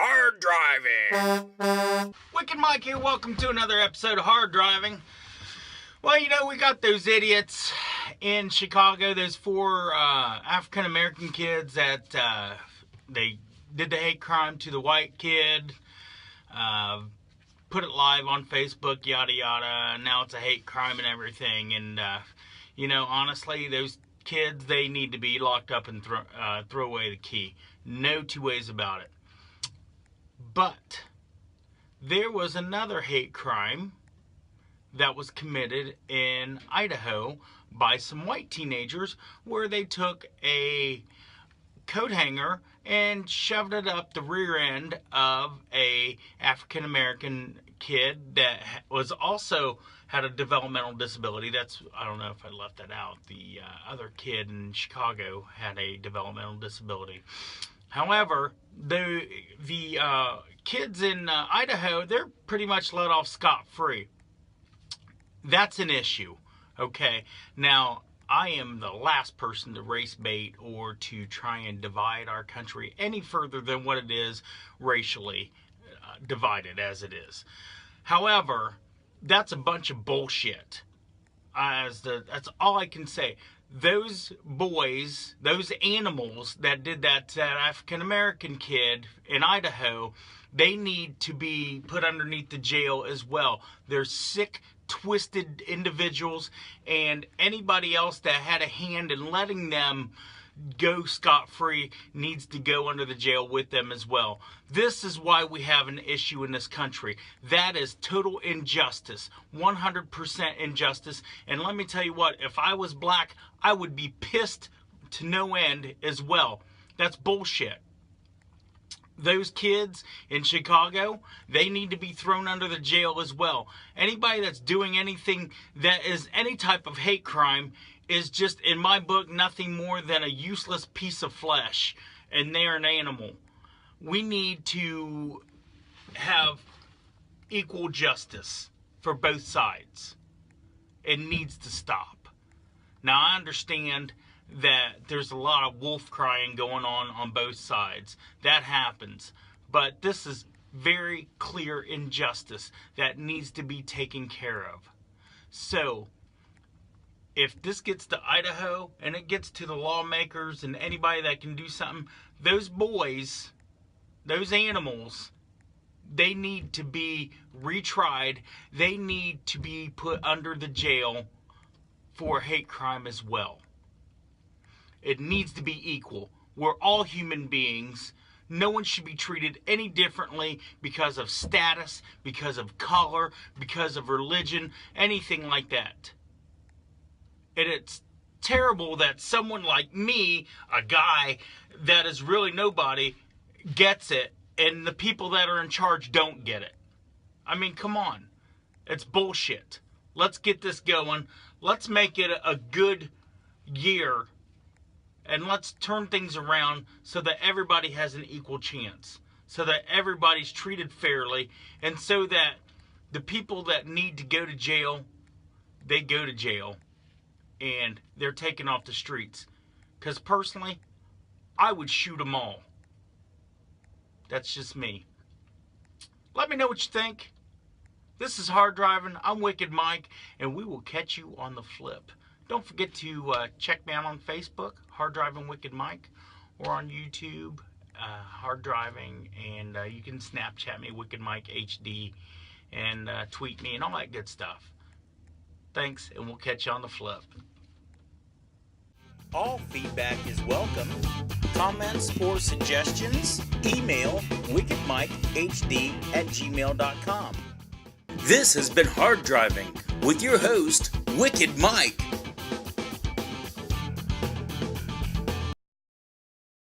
Hard Driving. Wicked Mike here. Welcome to another episode of Hard Driving. Well, we got those idiots in Chicago, those four African-American kids that they did the hate crime to the white kid, put it live on Facebook, yada yada, and now it's a hate crime and everything. And, honestly, those kids, they need to be locked up and throw away the key. No two ways about it. But there was another hate crime that was committed in Idaho by some white teenagers where they took a coat hanger and shoved it up the rear end of a African-American kid that was also had a developmental disability. I don't know if I left that out. The other kid in Chicago had a developmental disability. However, the kids in Idaho, they're pretty much let off scot-free. That's an issue, okay? Now, I am the last person to race bait or to try and divide our country any further than what it is racially divided as it is. However, that's a bunch of bullshit. That's all I can say. Those boys, those animals that did that to that African-American kid in Idaho, they need to be put underneath the jail as well. They're sick, twisted individuals, and anybody else that had a hand in letting them go scot-free needs to go under the jail with them as well. This is why we have an issue in this country. That is total injustice, 100% injustice. And let me tell you what, if I was black, I would be pissed to no end as well. That's bullshit. Those kids in Chicago, they need to be thrown under the jail as well. Anybody that's doing anything that is any type of hate crime is just, in my book, nothing more than a useless piece of flesh, and they're an animal. We need to have equal justice for both sides. It needs to stop. Now, I understand that there's a lot of wolf crying going on both sides. That happens. But this is very clear injustice that needs to be taken care of. So, if this gets to Idaho and it gets to the lawmakers and anybody that can do something, those boys, those animals, they need to be retried. They need to be put under the jail for hate crime as well. It needs to be equal. We're all human beings. No one should be treated any differently because of status, because of color, because of religion, anything like that. And it's terrible that someone like me, a guy that is really nobody, gets it, and the people that are in charge don't get it. I mean, come on. It's bullshit. Let's get this going. Let's make it a good year, and let's turn things around so that everybody has an equal chance, so that everybody's treated fairly, and so that the people that need to go to jail, they go to jail. And they're taken off the streets. Because personally, I would shoot them all. That's just me. Let me know what you think. This is Hard Driving. I'm Wicked Mike. And we will catch you on the flip. Don't forget to check me out on Facebook, Hard Driving Wicked Mike. Or on YouTube, Hard Driving. And you can Snapchat me, Wicked Mike HD. And tweet me and all that good stuff. Thanks, and we'll catch you on the flip. All feedback is welcome. Comments or suggestions, email wickedmikehd@gmail.com. This has been Hard Driving with your host, Wicked Mike.